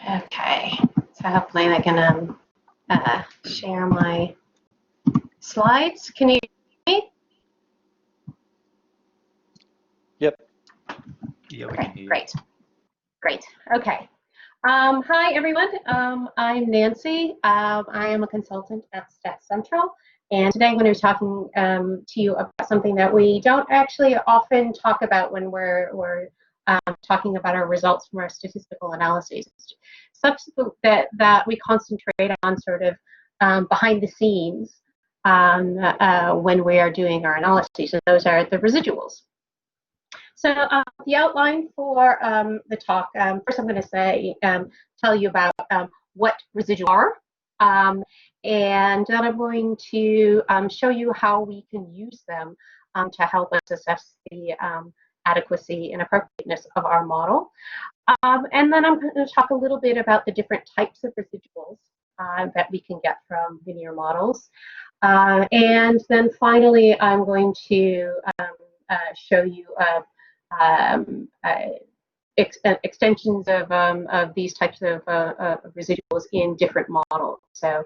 Okay, so hopefully I can share my slides. Can you hear me? Yep. Yeah, we can hear you. Great. Okay. Hi, everyone. I'm Nancy. I am a consultant at Stat Central, and today I'm going to be talking to you about something that we don't actually often talk about when we're talking about our results from our statistical analyses. Such that we concentrate on sort of behind the scenes when we are doing our analyses, and those are the residuals. So the outline for the talk, first I'm going to tell you about what residuals are, and then I'm going to show you how we can use them to help us assess the adequacy and appropriateness of our model. And then I'm going to talk a little bit about the different types of residuals that we can get from linear models. And then finally, I'm going to show you extensions of these types of residuals in different models. So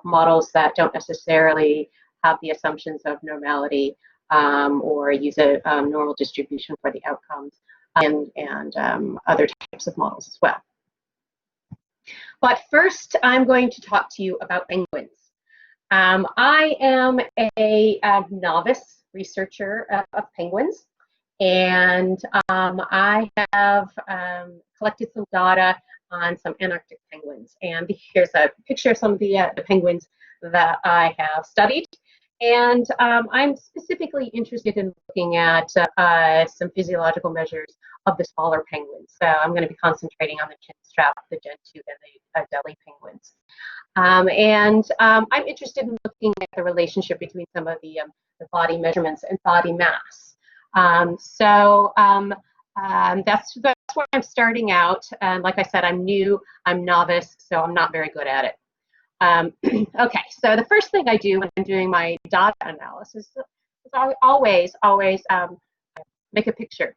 models that don't necessarily have the assumptions of normality or use a normal distribution for the outcomes, and other types of models as well. But first, I'm going to talk to you about penguins. I am a novice researcher of penguins, and I have collected some data on some Antarctic penguins. And here's a picture of some of the penguins that I have studied. And I'm specifically interested in looking at some physiological measures of the smaller penguins. So I'm going to be concentrating on the chin strap, the Gen 2, and the Delhi penguins. I'm interested in looking at the relationship between some of the body measurements and body mass. That's where I'm starting out. And like I said, I'm new, I'm novice, so I'm not very good at it. Okay, so the first thing I do when I'm doing my data analysis is I always make a picture.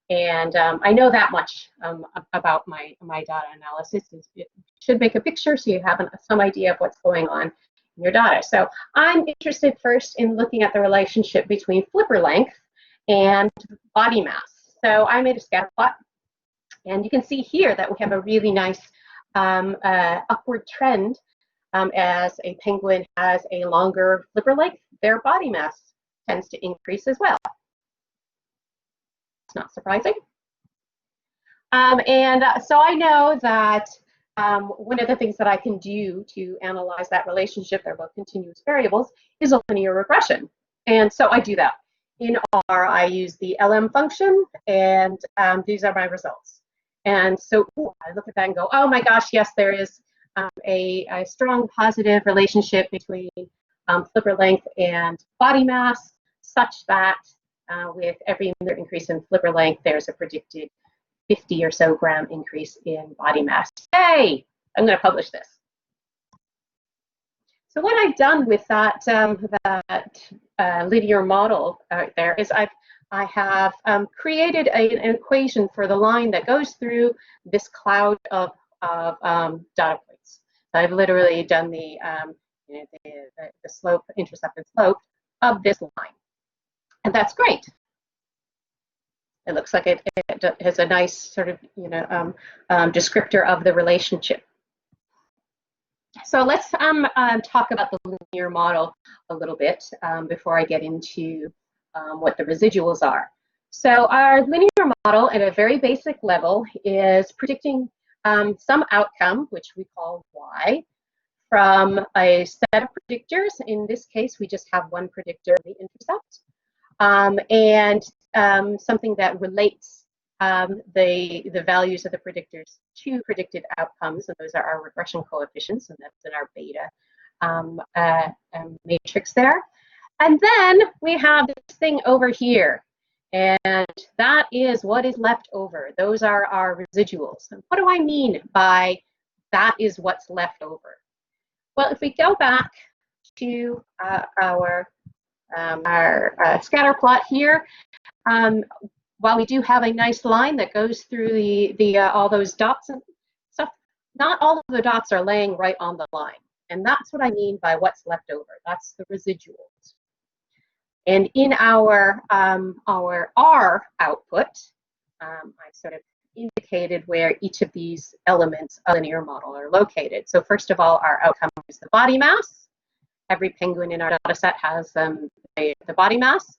And I know that much about my data analysis. You should make a picture so you have some idea of what's going on in your data. So I'm interested first in looking at the relationship between flipper length and body mass. So I made a scatter plot, and you can see here that we have a really nice upward trend. As a penguin has a longer flipper length, their body mass tends to increase as well. It's not surprising. So I know that one of the things that I can do to analyze that relationship, they're both continuous variables, is a linear regression. And so I do that. In R, I use the LM function, and these are my results. And so I look at that and go, oh my gosh, yes, there is a strong positive relationship between flipper length and body mass, such that with every minute increase in flipper length, there's a predicted 50 or so gram increase in body mass. Yay! I'm going to publish this. So what I've done with that linear model there is I have created an equation for the line that goes through this cloud of data points. So I've literally done the slope, intercept, and slope of this line, and that's great. It looks like it has a nice sort of descriptor of the relationship. So let's talk about the linear model a little bit before I get into what the residuals are. So our linear model at a very basic level is predicting some outcome, which we call Y, from a set of predictors. In this case, we just have one predictor, the intercept, and something that relates the values of the predictors to predicted outcomes, and those are our regression coefficients, and that's in our beta matrix there. And then we have this thing over here, and that is what is left over. Those are our residuals. And what do I mean by that is what's left over? Well, if we go back to our scatter plot here, while we do have a nice line that goes through all those dots and stuff, not all of the dots are laying right on the line. And that's what I mean by what's left over. That's the residuals. And in our R output, I've sort of indicated where each of these elements of the linear model are located. So first of all, our outcome is the body mass. Every penguin in our data set has the body mass.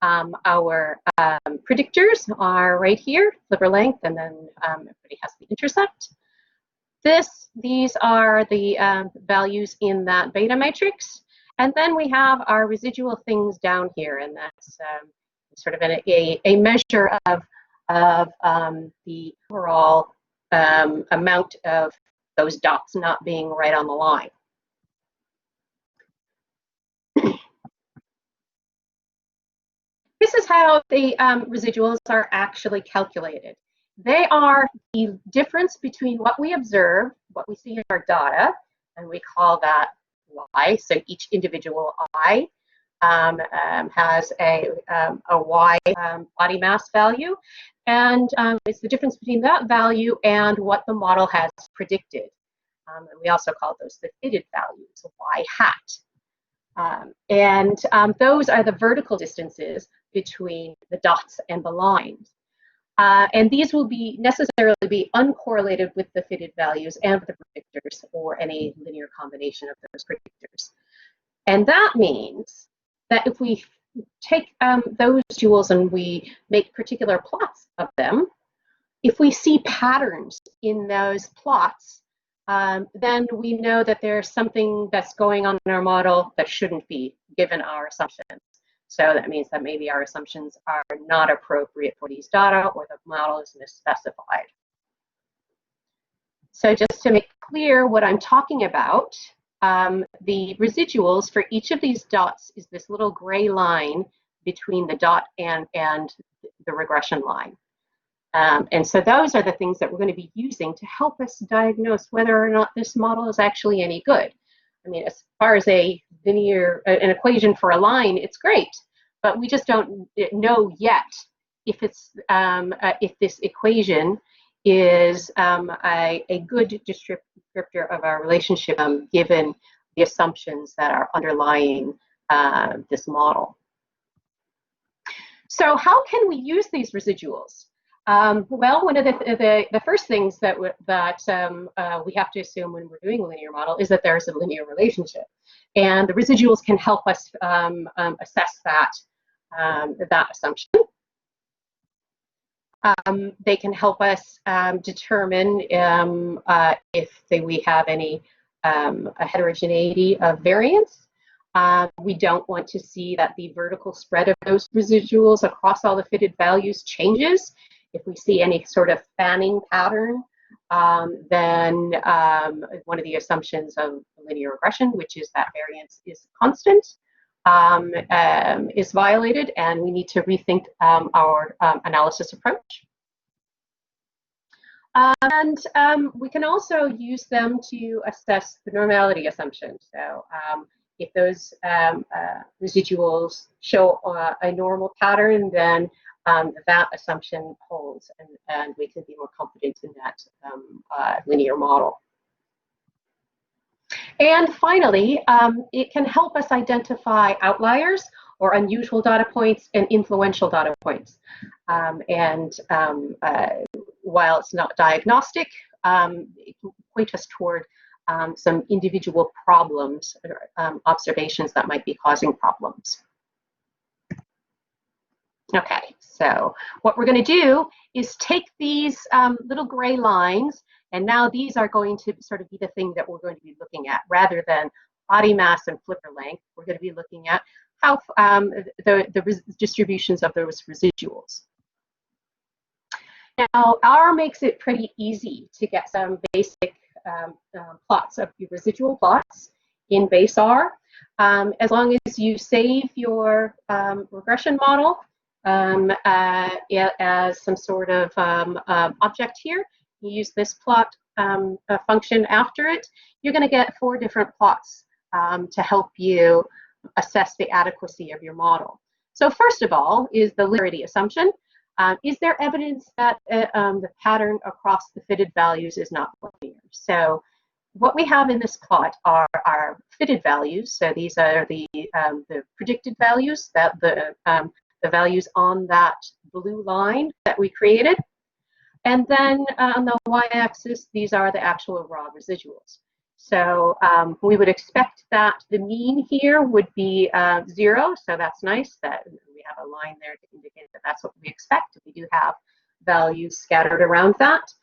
Our predictors are right here, flipper length, and then everybody has the intercept. These are the values in that beta matrix. And then we have our residual things down here, and that's sort of a measure of the overall amount of those dots not being right on the line. This is how the residuals are actually calculated. They are the difference between what we observe, what we see in our data, and we call that Y. So each individual I has a Y body mass value, and it's the difference between that value and what the model has predicted. And we also call those the fitted values, Y hat. Those are the vertical distances between the dots and the lines. And these will necessarily be uncorrelated with the fitted values and with the predictors, or any linear combination of those predictors. And that means that if we take those jewels and we make particular plots of them, if we see patterns in those plots, then we know that there's something that's going on in our model that shouldn't be, given our assumptions. So that means that maybe our assumptions are not appropriate for these data, or the model is misspecified. So just to make clear what I'm talking about, the residuals for each of these dots is this little gray line between the dot and the regression line. And so those are the things that we're going to be using to help us diagnose whether or not this model is actually any good. I mean, as far as an equation for a line, it's great, but we just don't know yet if it's if this equation is a good descriptor of our relationship, given the assumptions that are underlying this model. So how can we use these residuals? Well, one of the first things that we have to assume when we're doing a linear model is that there's a linear relationship, and the residuals can help us assess that assumption. They can help us determine if we have any a heterogeneity of variance. We don't want to see that the vertical spread of those residuals across all the fitted values changes. If we see any sort of fanning pattern, then one of the assumptions of linear regression, which is that variance is constant, is violated, and we need to rethink our analysis approach. We can also use them to assess the normality assumption. So if those residuals show a normal pattern, then that assumption holds, and we can be more confident in that linear model. And finally, it can help us identify outliers or unusual data points and influential data points. While it's not diagnostic, it can point us toward some individual problems, or observations that might be causing problems. Okay, so what we're going to do is take these little gray lines, and now these are going to sort of be the thing that we're going to be looking at. Rather than body mass and flipper length, we're going to be looking at how the distributions of those residuals. Now, R makes it pretty easy to get some basic plots of your residual plots in base R. As long as you save your regression model as some sort of object here, you use this plot function after it, you're going to get 4 different plots to help you assess the adequacy of your model. So first of all is the linearity assumption. is there evidence that the pattern across the fitted values is not linear? So what we have in this plot are our fitted values. So these are the predicted values, that the values on that blue line that we created. And then on the y-axis, these are the actual raw residuals. So we would expect that the mean here would be 0. So that's nice that we have a line there to indicate that that's what we expect. We do have values scattered around that.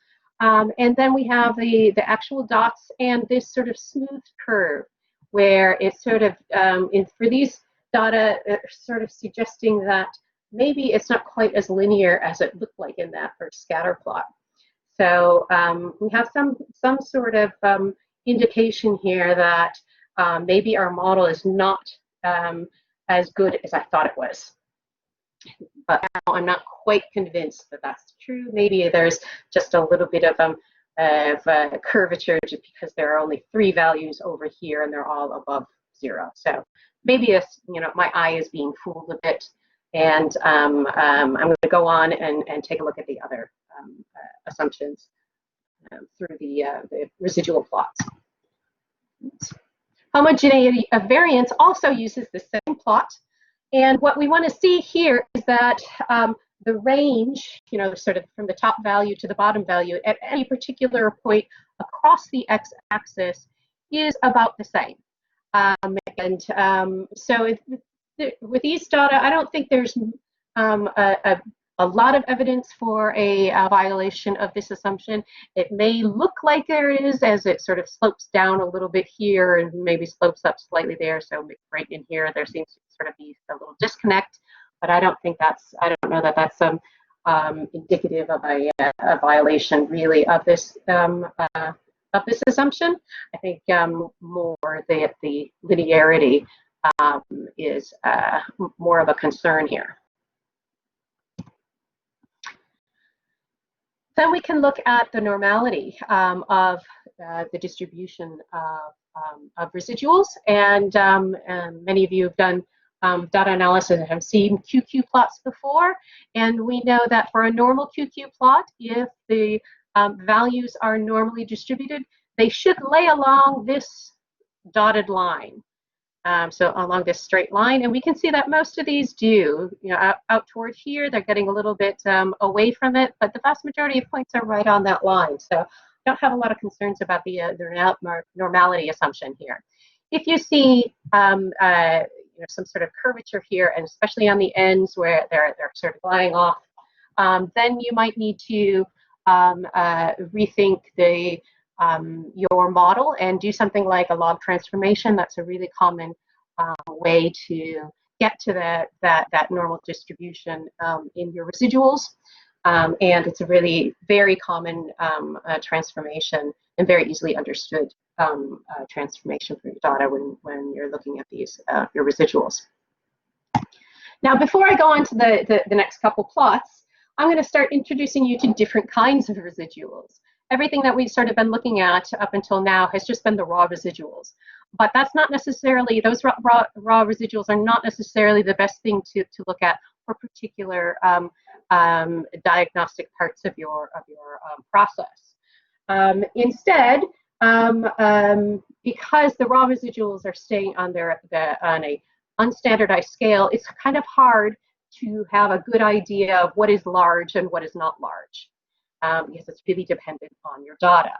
And then we have the actual dots and this sort of smooth curve where it's sort of, for these data, sort of suggesting that maybe it's not quite as linear as it looked like in that first scatter plot. So we have some sort of indication here that maybe our model is not as good as I thought it was. But now I'm not quite convinced that that's true. Maybe there's just a little bit of curvature just because there are only 3 values over here and they're all above 0. So maybe it's, my eye is being fooled a bit. And I'm going to go on and take a look at the other assumptions through the residual plots. Homogeneity of variance also uses the same plot. And what we want to see here is that the range, sort of from the top value to the bottom value at any particular point across the x-axis is about the same. So with these data, I don't think there's a lot of evidence for a violation of this assumption. It may look like there is, as it sort of slopes down a little bit here and maybe slopes up slightly there. So right in here, there seems to sort of be a little disconnect, but I don't know that that's indicative of a violation really of this assumption. I think more that the linearity is more of a concern here. Then we can look at the normality of the distribution of residuals, and many of you have done data analysis and have seen QQ plots before, and we know that for a normal QQ plot, if the values are normally distributed, they should lay along this dotted line. So along this straight line, and we can see that most of these do, out toward here, they're getting a little bit away from it, but the vast majority of points are right on that line. So I don't have a lot of concerns about the normality assumption here. If you see some sort of curvature here, and especially on the ends where they're sort of flying off, then you might need to rethink your model and do something like a log transformation. That's a really common way to get to that normal distribution in your residuals. And it's a really very common transformation and very easily understood transformation for your data when you're looking at these your residuals. Now, before I go on to the next couple plots, I'm going to start introducing you to different kinds of residuals. Everything that we've sort of been looking at up until now has just been the raw residuals. But that's not necessarily, those raw residuals are not necessarily the best thing to look at for particular diagnostic parts of your process. Instead, because the raw residuals are staying on a unstandardized scale, it's kind of hard to have a good idea of what is large and what is not large. Because it's really dependent on your data.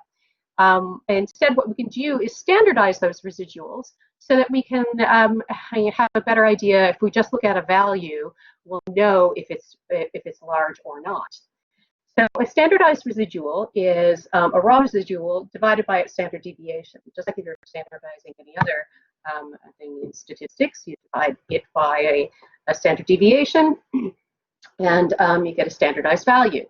Instead, what we can do is standardize those residuals so that we can have a better idea. If we just look at a value, we'll know if it's large or not. So a standardized residual is a raw residual divided by its standard deviation. Just like if you're standardizing any other thing in statistics, you divide it by a standard deviation, and you get a standardized value.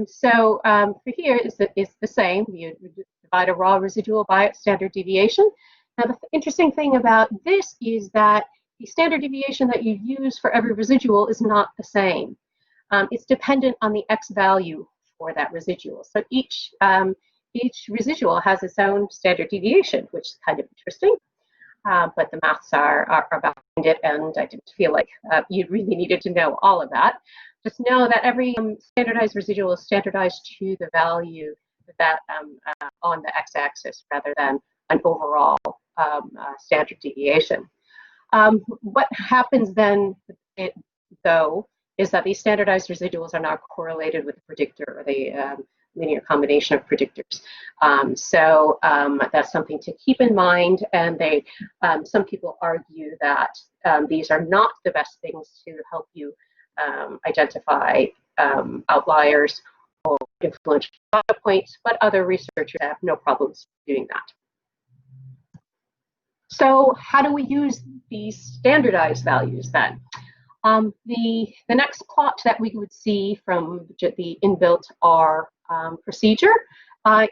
So for here, it's the same. You divide a raw residual by its standard deviation. Now, the interesting thing about this is that the standard deviation that you use for every residual is not the same. It's dependent on the x value for that residual. So each residual has its own standard deviation, which is kind of interesting. But the maths are behind it, and I didn't feel like you really needed to know all of that. just know that every standardized residual is standardized to the value that on the x-axis rather than an overall standard deviation. What happens then, though, is that these standardized residuals are not correlated with the predictor or the linear combination of predictors. So that's something to keep in mind. And some people argue that these are not the best things to help you identify outliers or influential data points, but other researchers have no problems doing that. So how do we use these standardized values then? The next plot that we would see from the inbuilt R procedure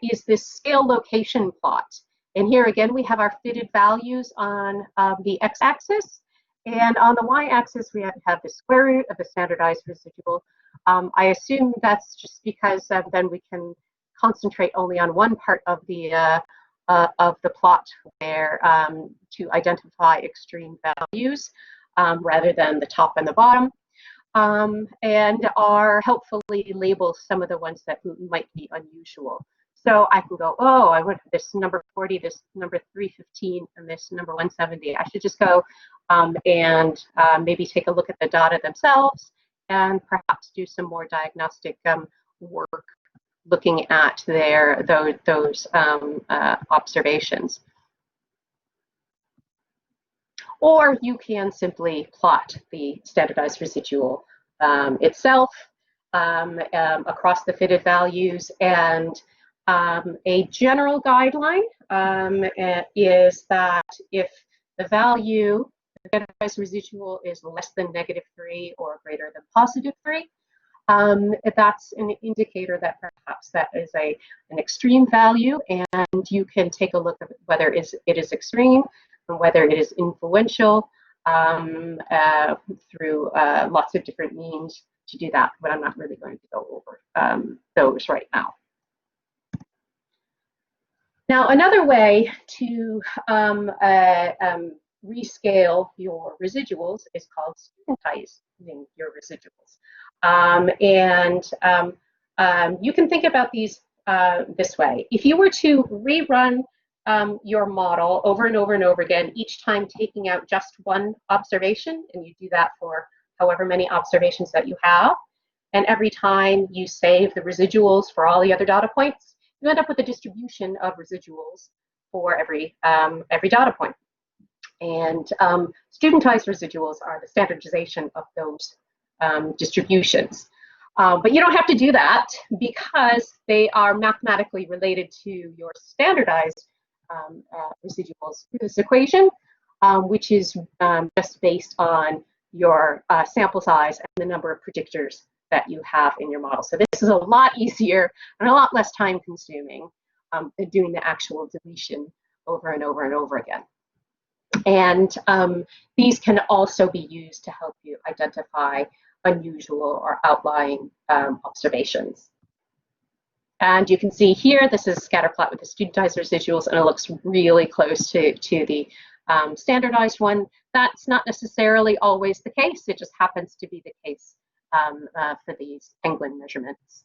is this scale location plot. And here again, we have our fitted values on the x-axis. And on the y-axis, we have the square root of the standardized residual. I assume that's just because then we can concentrate only on one part of the plot where to identify extreme values rather than the top and the bottom, and are helpfully label some of the ones that might be unusual. So I can go, oh, I want this number 40, this number 315, and this number 170. I should just go and maybe take a look at the data themselves and perhaps do some more diagnostic work looking at those observations. Or you can simply plot the standardized residual itself across the fitted values. And a general guideline is that if the value, the standardized residual, is less than -3 or greater than +3, that's an indicator that perhaps that is an extreme value, and you can take a look at whether it is extreme and whether it is influential through lots of different means to do that, but I'm not really going to go over those right now. Now, another way to rescale your residuals is called studentizing your residuals. You can think about these this way. If you were to rerun your model over and over and over again, each time taking out just one observation, and you do that for however many observations that you have, and every time you save the residuals for all the other data points, you end up with a distribution of residuals for every data point. And studentized residuals are the standardization of those distributions. But you don't have to do that because they are mathematically related to your standardized residuals through this equation, which is just based on your sample size and the number of predictors that you have in your model. So this is a lot easier and a lot less time consuming than doing the actual deletion over and over and over again. And these can also be used to help you identify unusual or outlying observations. And you can see here, this is a scatter plot with the studentized residuals, and it looks really close to the standardized one. That's not necessarily always the case. It just happens to be the case for these penguin measurements.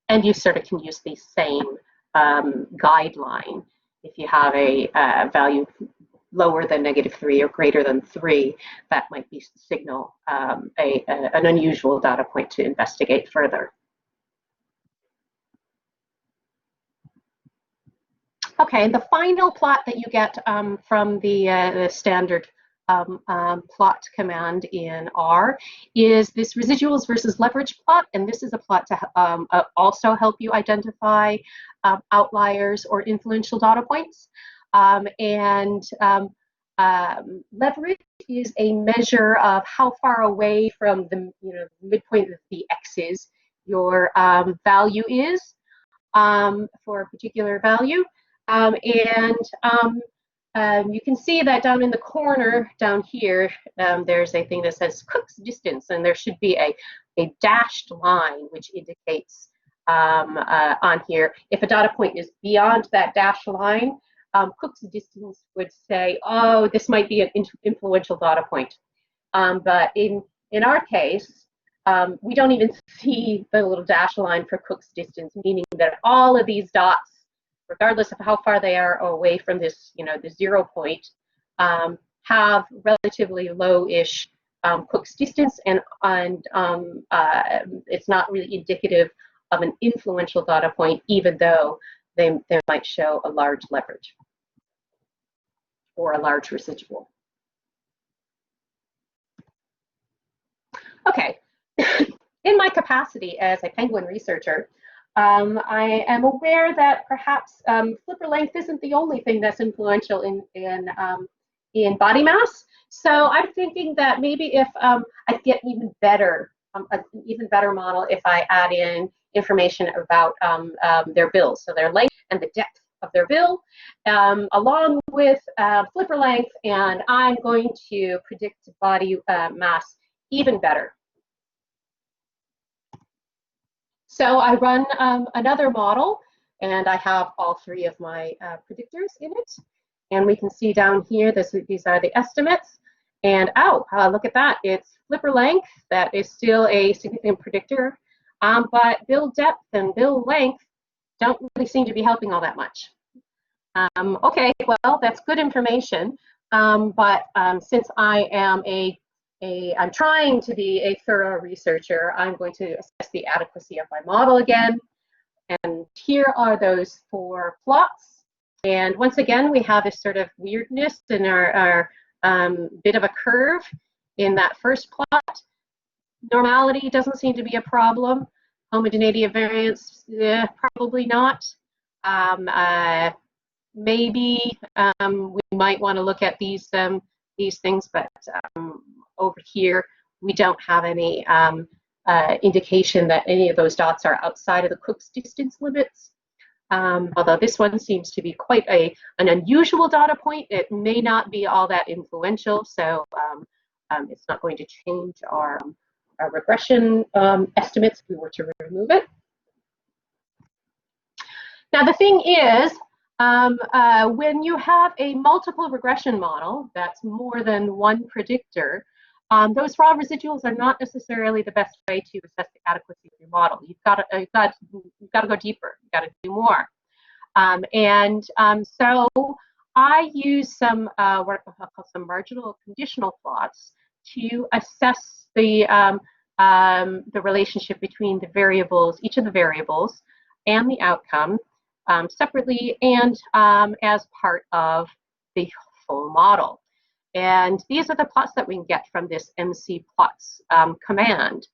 And you sort of can use the same guideline if you have a value lower than -3 or greater than 3, that might be signal an unusual data point to investigate further. Okay, the final plot that you get from the standard plot command in R is this residuals versus leverage plot, and this is a plot to also help you identify outliers or influential data points. Leverage is a measure of how far away from the midpoint of the x's your value is for a particular value. You can see that down in the corner down here, there's a thing that says Cook's distance, and there should be a dashed line which indicates on here if a data point is beyond that dashed line. Cook's distance would say, oh, this might be an influential data point. But in our case, we don't even see the little dashed line for Cook's distance, meaning that all of these dots, regardless of how far they are away from this, the 0 point, have relatively low-ish Cook's distance, and it's not really indicative of an influential data point, even though they might show a large leverage or a large residual. Okay, in my capacity as a penguin researcher, I am aware that perhaps flipper length isn't the only thing that's influential in body mass. So I'm thinking that maybe if I get even better, an even better model if I add in information about their bills, so their length and the depth of their bill, along with flipper length, and I'm going to predict body mass even better. So I run another model, and I have all three of my predictors in it. And we can see down here, these are the estimates. And look at that. It's flipper length that is still a significant predictor, but bill depth and bill length don't really seem to be helping all that much. Okay, well, that's good information. But since I am I'm trying to be a thorough researcher, I'm going to assess the adequacy of my model again. And here are those 4 plots. And once again, we have this sort of weirdness in our bit of a curve in that first plot. Normality doesn't seem to be a problem. Homogeneity of variance, probably not. Maybe we might want to look at these things, but over here we don't have any indication that any of those dots are outside of the Cook's distance limits. Although this one seems to be quite an unusual data point, it may not be all that influential, so it's not going to change our regression estimates if we were to remove it. Now the thing is, when you have a multiple regression model that's more than one predictor, those raw residuals are not necessarily the best way to assess the adequacy of your model. You've got to go deeper. You've got to do more. So I use some what I call some marginal conditional plots to assess the relationship between the variables, each of the variables, and the outcome separately and as part of the full model. And these are the plots that we can get from this mcplots command.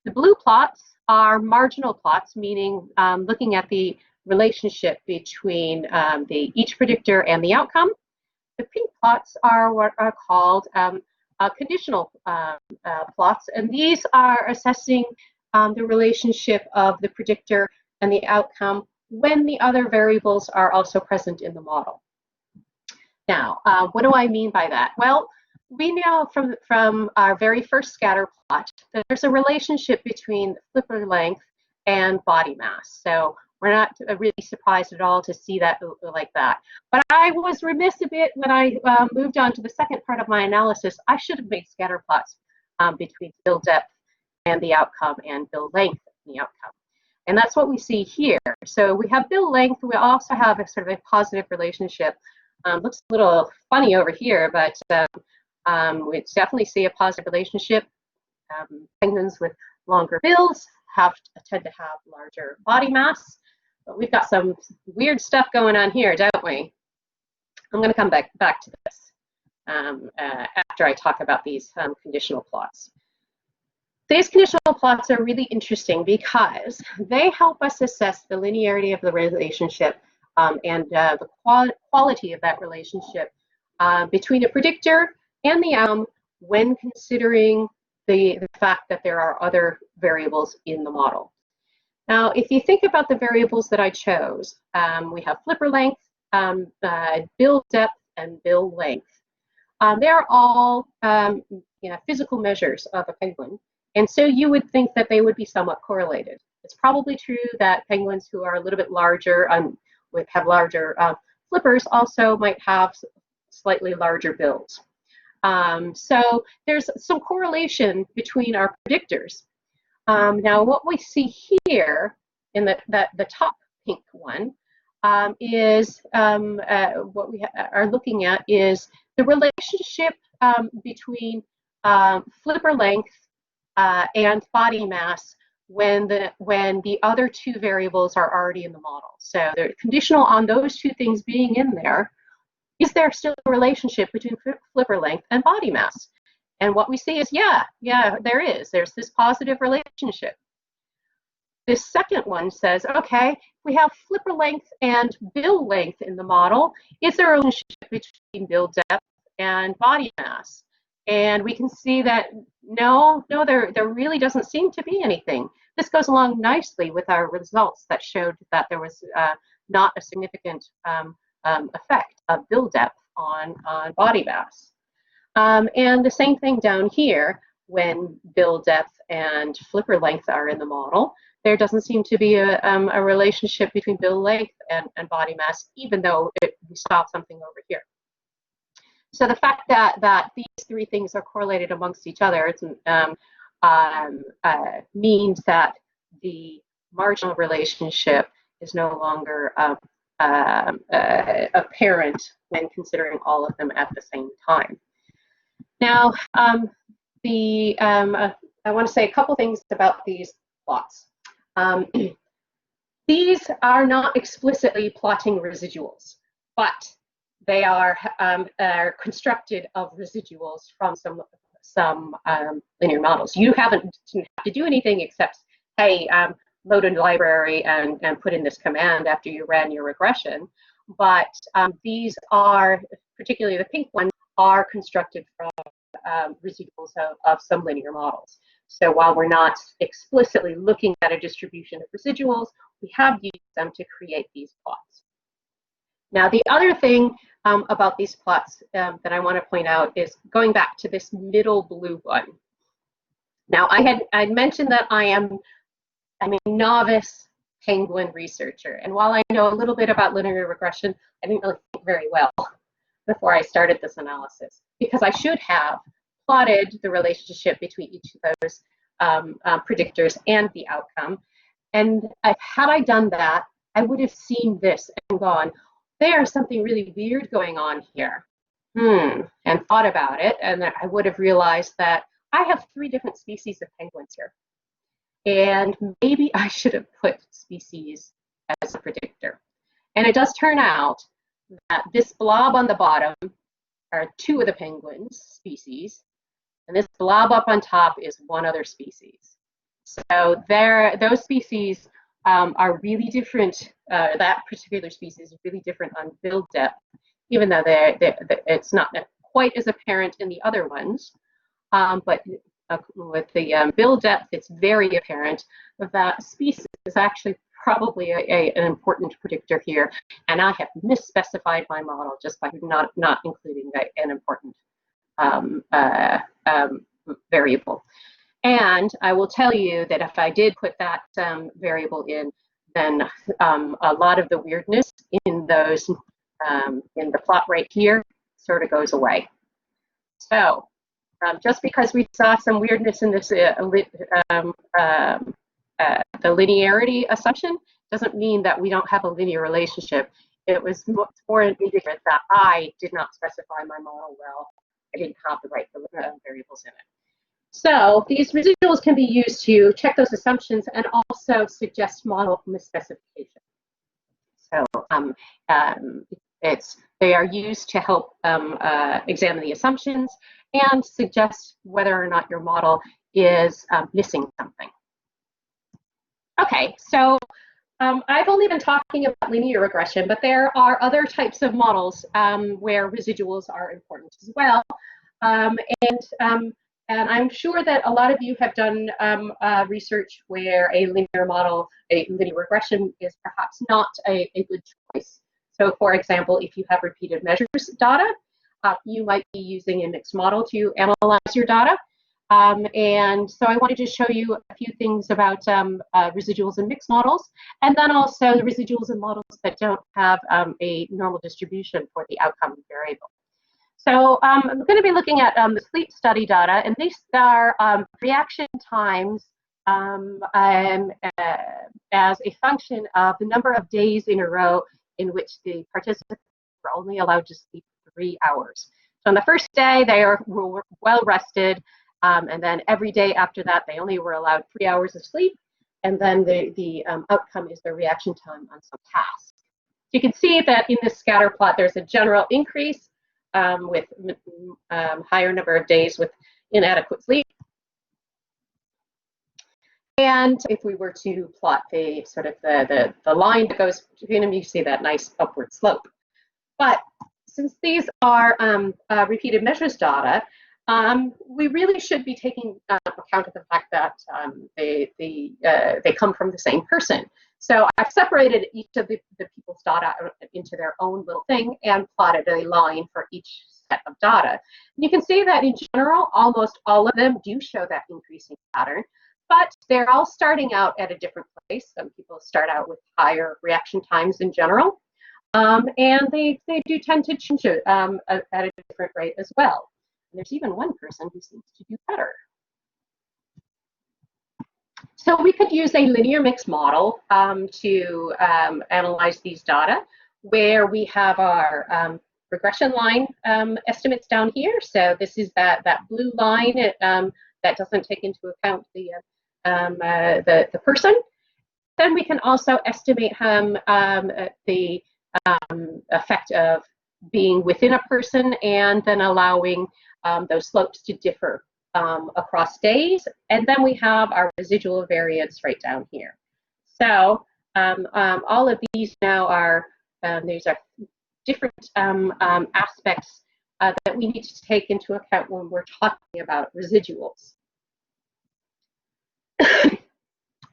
The blue plots are marginal plots, meaning looking at the relationship between each predictor and the outcome. The pink plots are what are called conditional plots, and these are assessing the relationship of the predictor and the outcome when the other variables are also present in the model. Now, what do I mean by that? Well, we know from our very first scatter plot that there's a relationship between flipper length and body mass. So we're not really surprised at all to see that like that. But I was remiss a bit when I moved on to the second part of my analysis. I should have made scatter plots between bill depth and the outcome and bill length and the outcome. And that's what we see here. So we have bill length. We also have a sort of a positive relationship. Looks a little funny over here, but we definitely see a positive relationship. Penguins with longer bills tend to have larger body mass. But we've got some weird stuff going on here, don't we? I'm going to come back to this after I talk about these conditional plots. These conditional plots are really interesting because they help us assess the linearity of the relationship and the quality of that relationship between a predictor and the outcome when considering the fact that there are other variables in the model. Now, if you think about the variables that I chose, we have flipper length, bill depth, and bill length. They're all physical measures of a penguin, and so you would think that they would be somewhat correlated. It's probably true that penguins who are a little bit larger have larger flippers also might have slightly larger bills. So there's some correlation between our predictors. Now, what we see here in the top pink one is what we are looking at is the relationship between flipper length and body mass when the other two variables are already in the model. So they're conditional on those two things being in there. Is there still a relationship between flipper length and body mass? And what we see is, yeah, there is. There's this positive relationship. This second one says, okay, we have flipper length and build length in the model. Is there a relationship between build depth and body mass? And we can see that no, there really doesn't seem to be anything. This goes along nicely with our results that showed that there was not a significant effect of build depth on body mass. And the same thing down here, when build depth and flipper length are in the model, there doesn't seem to be a relationship between build length and body mass, even though we saw something over here. So the fact that these three things are correlated amongst each other means that the marginal relationship is no longer apparent when considering all of them at the same time. Now, I want to say a couple things about these plots. These are not explicitly plotting residuals, but they are constructed of residuals from some linear models. You didn't have to do anything except, hey, load a library and put in this command after you ran your regression. But these are, particularly the pink ones, are constructed from residuals of some linear models. So while we're not explicitly looking at a distribution of residuals, we have used them to create these plots. Now, the other thing about these plots that I want to point out is going back to this middle blue one. Now, I mentioned that I'm a novice penguin researcher, and while I know a little bit about linear regression, I didn't really think very well before I started this analysis, because I should have plotted the relationship between each of those predictors and the outcome. And had I done that, I would have seen this and gone, there's something really weird going on here, and thought about it, and I would have realized that I have 3 different species of penguins here. And maybe I should have put species as a predictor. And it does turn out that this blob on the bottom are 2 of the penguins species, and this blob up on top is 1 other species. So those species are really different. That particular species is really different on build depth, even though it's not quite as apparent in the other ones. But with the build depth, it's very apparent that species is actually probably an important predictor here, and I have misspecified my model just by not including an important variable. And I will tell you that if I did put that variable in, then a lot of the weirdness in those in the plot right here sort of goes away. So just because we saw some weirdness in this the linearity assumption doesn't mean that we don't have a linear relationship. It was more indicative that I did not specify my model well. I didn't have the right variables in it. So these residuals can be used to check those assumptions and also suggest model misspecification. So they are used to help examine the assumptions and suggest whether or not your model is missing something. Okay, so I've only been talking about linear regression, but there are other types of models where residuals are important as well. And I'm sure that a lot of you have done research where a linear model, a linear regression, is perhaps not a good choice. So for example, if you have repeated measures data, you might be using a mixed model to analyze your data. And so I wanted to show you a few things about residuals in mixed models, and then also the residuals in models that don't have a normal distribution for the outcome variable. So I'm going to be looking at the sleep study data, and these are reaction times as a function of the number of days in a row in which the participants were only allowed to sleep 3 hours. So on the first day, they were well rested, and then every day after that, they only were allowed 3 hours of sleep, and then the outcome is their reaction time on some task. So you can see that in this scatter plot, there's a general increase with higher number of days with inadequate sleep. And if we were to plot the sort of the line that goes between them, you see that nice upward slope. But since these are repeated measures data, we really should be taking account of the fact that they come from the same person. So I've separated each of the people's data into their own little thing and plotted a line for each set of data. And you can see that in general, almost all of them do show that increasing pattern, but they're all starting out at a different place. Some people start out with higher reaction times in general, and they do tend to change it at a different rate as well. And there's even one person who seems to do better. So we could use a linear mixed model to analyze these data, where we have our regression line estimates down here. So this is that blue line that doesn't take into account the person. Then we can also estimate the effect of being within a person and then allowing those slopes to differ across days. And then we have our residual variance right down here. So all of these now are, these are different aspects that we need to take into account when we're talking about residuals.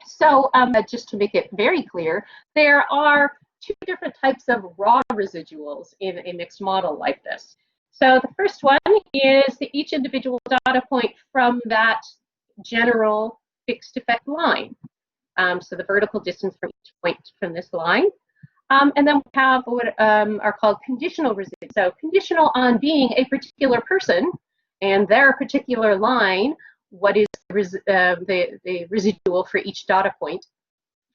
So just to make it very clear, there are two different types of raw residuals in a mixed model like this. So the first one is each individual data point from that general fixed effect line. So the vertical distance from each point from this line. And then we have what are called conditional residuals. So conditional on being a particular person and their particular line, what is the residual for each data point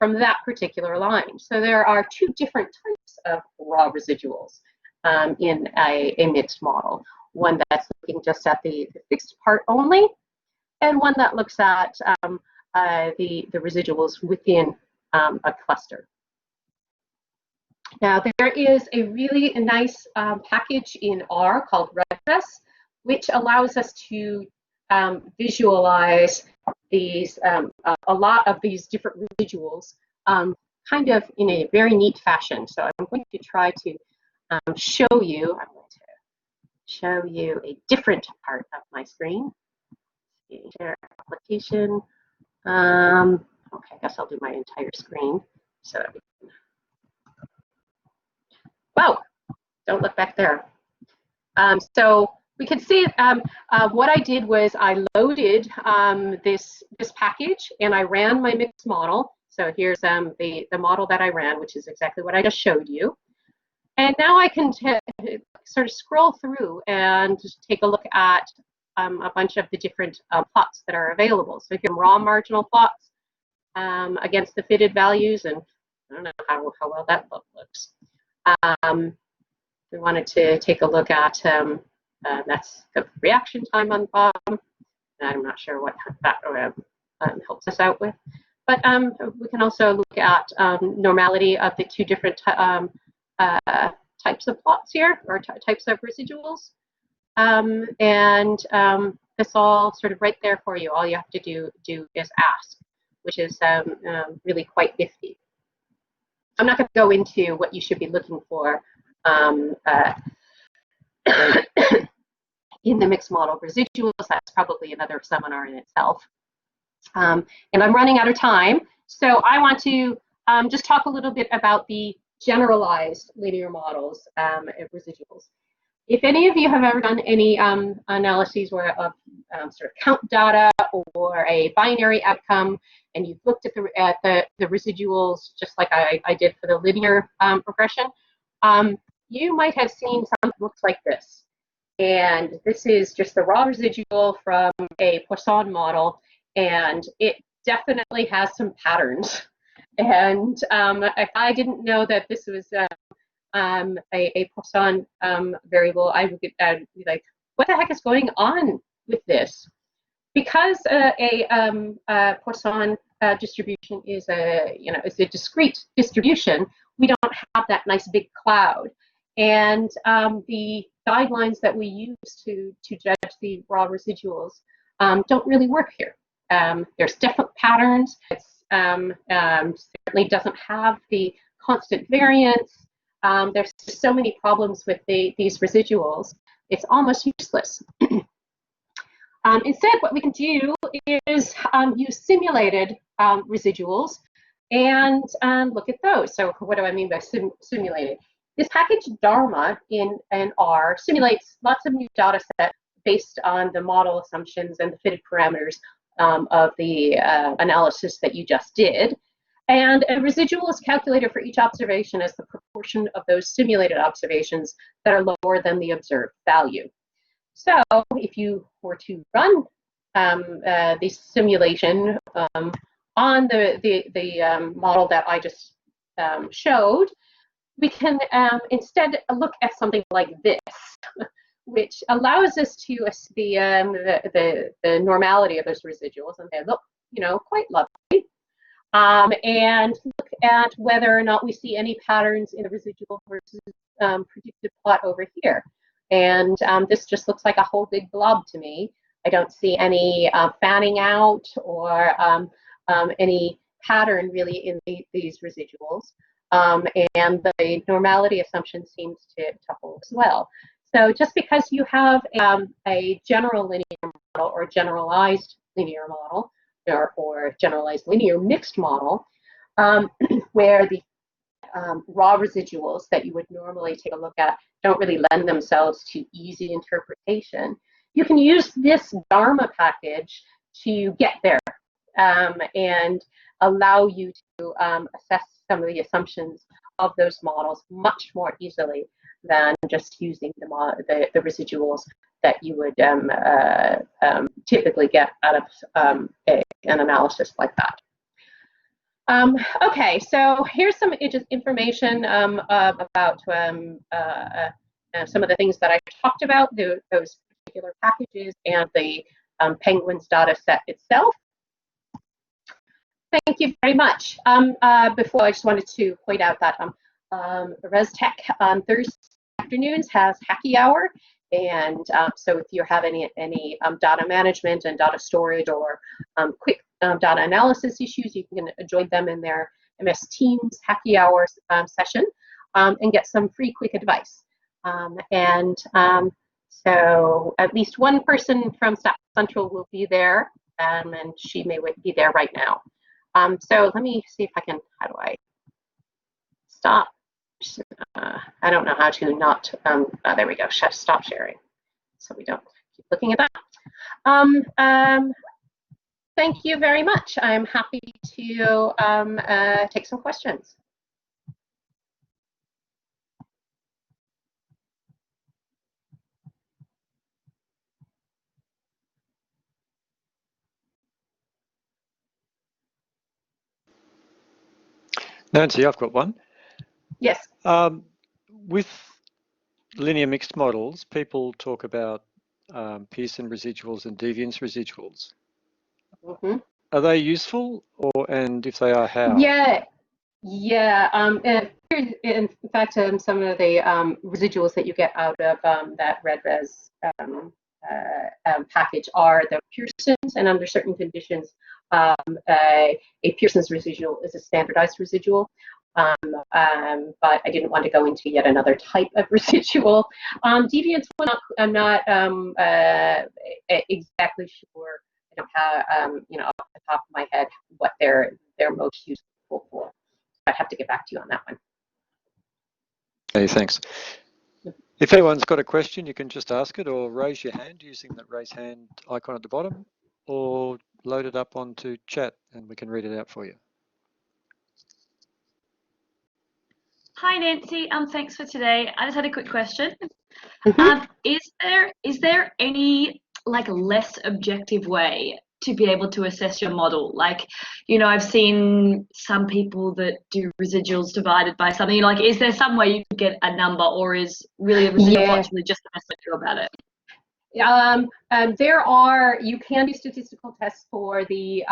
from that particular line. So there are two different types of raw residuals in a mixed model. One that's looking just at the fixed part only, and one that looks at the residuals within a cluster. Now, there is a really nice package in R called Regression, which allows us to visualize these a lot of these different residuals kind of in a very neat fashion. So I'm going to try to show you. I'm going to show you a different part of my screen. Share application. Okay, I guess I'll do my entire screen so that we can. Whoa! Don't look back there. So we can see what I did was I loaded this package and I ran my mixed model. So here's the model that I ran, which is exactly what I just showed you. And now I can sort of scroll through and just take a look at a bunch of the different plots that are available. So here are raw marginal plots against the fitted values, and I don't know how well that looks. We wanted to take a look at that's the reaction time on the bottom. I'm not sure what that helps us out with. But we can also look at normality of the two different types of plots here, or types of residuals. It's all sort of right there for you. All you have to do is ask, which is really quite nifty. I'm not going to go into what you should be looking for in the mixed model residuals. That's probably another seminar in itself. And I'm running out of time, so I want to just talk a little bit about the generalized linear models of residuals. If any of you have ever done any analyses where of sort of count data or a binary outcome, and you've looked at the residuals just like I did for the linear regression, you might have seen something that looks like this. And this is just the raw residual from a Poisson model, and it definitely has some patterns. And if I didn't know that this was a Poisson variable, I would be like, what the heck is going on with this? Because a Poisson distribution is is a discrete distribution, we don't have that nice big cloud. And the guidelines that we use to judge the raw residuals don't really work here. There's different patterns. It certainly doesn't have the constant variance. There's so many problems with these residuals. It's almost useless. Instead, what we can do is use simulated residuals and look at those. So what do I mean by simulated? This package Dharma in R simulates lots of new data sets based on the model assumptions and the fitted parameters of the analysis that you just did. And a residual is calculated for each observation as the proportion of those simulated observations that are lower than the observed value. So if you were to run the simulation on the model that I just showed, we can instead look at something like this, which allows us to the normality of those residuals, and they look, quite lovely. And look at whether or not we see any patterns in the residual versus predicted plot over here. And this just looks like a whole big blob to me. I don't see any fanning out or any pattern really in these residuals. And the normality assumption seems to hold as well. So just because you have a general linear model or generalized linear model or generalized linear mixed model, where the raw residuals that you would normally take a look at don't really lend themselves to easy interpretation, you can use this Dharma package to get there and allow you to assess some of the assumptions of those models much more easily than just using the residuals that you would typically get out of an analysis like that. Okay, so here's some information about some of the things that I talked about, those particular packages and the Penguins data set itself. Thank you very much. Before, I just wanted to point out that ResTech on Thursday afternoons has Hacky Hour. And so if you have any data management and data storage or quick data analysis issues, you can join them in their MS Teams Hacky Hour session and get some free quick advice. So at least one person from Staff Central will be there, and she may be there right now. So let me see if I can, how do I stop? I don't know how to not, there we go, stop sharing, so we don't keep looking at that. Thank you very much. I'm happy to take some questions. Nancy, I've got one. Yes. With linear mixed models, people talk about Pearson residuals and deviance residuals. Mm-hmm. Are they useful, and if they are, how? Yeah. In fact, some of the residuals that you get out of that RedRes package are the Pearsons, and under certain conditions, a Pearson's residual is a standardized residual. But I didn't want to go into yet another type of residual. Deviance, I'm not exactly sure. I don't have, off the top of my head, what they're most useful for. I'd have to get back to you on that one. Okay, thanks. If anyone's got a question, you can just ask it or raise your hand using that raise hand icon at the bottom, or load it up onto chat and we can read it out for you. Hi Nancy, thanks for today. I just had a quick question. Mhm. Is there any like less objective way to be able to assess your model? Like, I've seen some people that do residuals divided by something. Like, is there some way you could get a number, or is really a residual Yeah. plot really just the best way to go about it? You can do statistical tests for the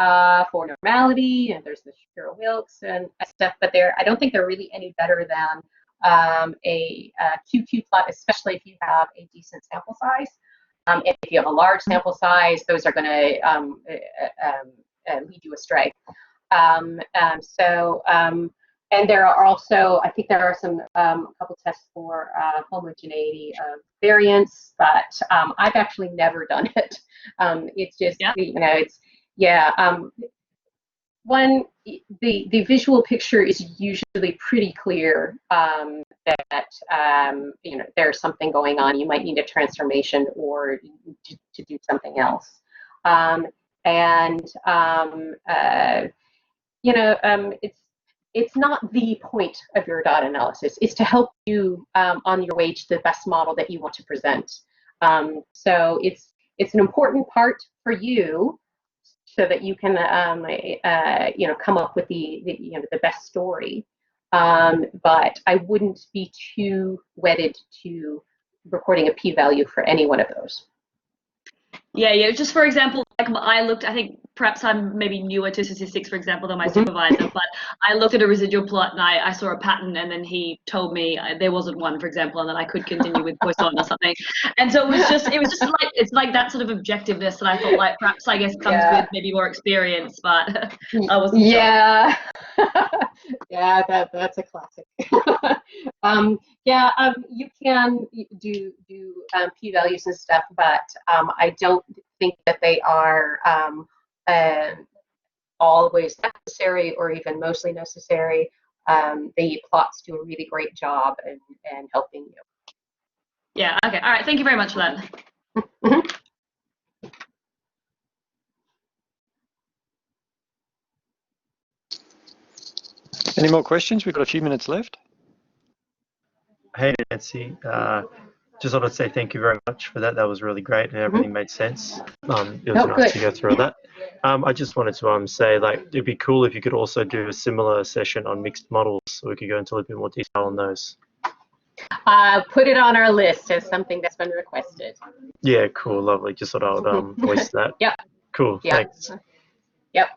for normality, and there's the Shapiro-Wilks and stuff, but I don't think they're really any better than a QQ plot, especially if you have a decent sample size. If you have a large sample size, those are going to lead you astray. And there are also, I think there are a couple tests for homogeneity of variance, but I've actually never done it. It's just, Yeah. The visual picture is usually pretty clear that there's something going on. You might need a transformation or to do something else. It's not the point of your data analysis. It's to help you on your way to the best model that you want to present. So it's an important part for you so that you can come up with the best story. But I wouldn't be too wedded to recording a p-value for any one of those. Yeah. Just for example, like I think perhaps I'm maybe newer to statistics, for example, than my supervisor, but I looked at a residual plot and I saw a pattern, and then he told me there wasn't one, for example, and then I could continue with Poisson or something. And so it was just like, it's like that sort of objectiveness that I thought, like, perhaps I guess comes with maybe more experience, but I wasn't sure. Yeah, that's a classic. You can do p-values and stuff, but I don't think that they are always necessary or even mostly necessary. The plots do a really great job in helping you. Yeah, okay, all right, thank you very much for that. Mm-hmm. Any more questions? We've got a few minutes left. Hey, Nancy. Just wanted to say thank you very much for that. That was really great and everything made sense. It was nice to go through that. I just wanted to say, like, it'd be cool if you could also do a similar session on mixed models, so we could go into a little bit more detail on those. Put it on our list as something that's been requested. Yeah, cool, lovely. Just thought I would voice that. Yep. Cool, Yeah. thanks. Yep.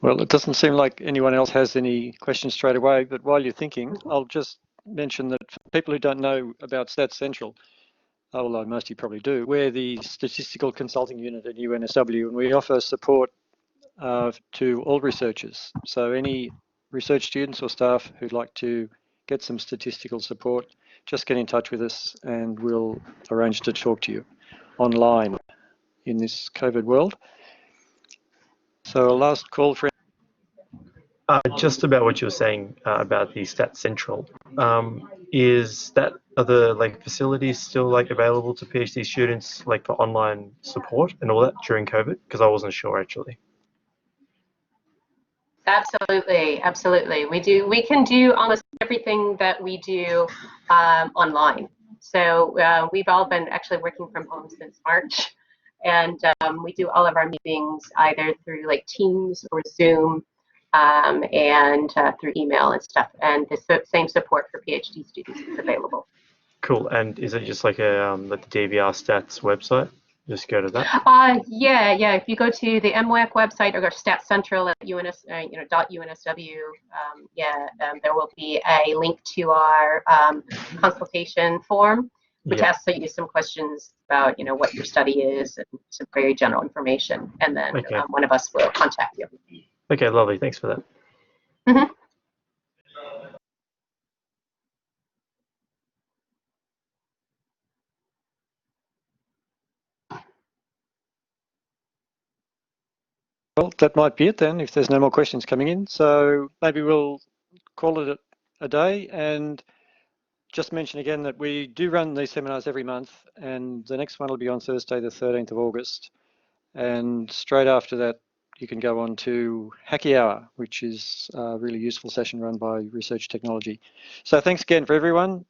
Well, it doesn't seem like anyone else has any questions straight away, but while you're thinking, I'll just mention that for people who don't know about Stats Central, although most of you probably do, we're the statistical consulting unit at UNSW, and we offer support to all researchers. So any research students or staff who'd like to get some statistical support, just get in touch with us and we'll arrange to talk to you online in this COVID world. So a last call for... Just about what you were saying about the Stats Central, are the like facilities still like available to PhD students like for online support and all that during COVID? Because I wasn't sure actually. Absolutely. We can do almost everything that we do online. So we've all been actually working from home since March, and we do all of our meetings either through like Teams or Zoom, and through email and stuff. And the same support for PhD students is available. Cool. And is it just like like the DVR Stats website? Just go to that. Yeah. If you go to the MWAC website or go to Stats Central at .unsw, there will be a link to our consultation form, which asks you some questions about what your study is and some very general information, and then one of us will contact you. Okay, lovely. Thanks for that. Mm-hmm. Well, that might be it then, if there's no more questions coming in. So maybe we'll call it a day, and just mention again that we do run these seminars every month, and the next one will be on Thursday, the 13th of August. And straight after that, you can go on to Hacky Hour, which is a really useful session run by Research Technology. So thanks again for everyone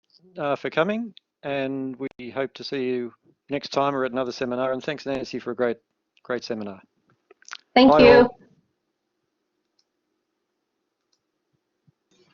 for coming, and we hope to see you next time or at another seminar. And thanks, Nancy, for a great seminar. Thank Bye you. all.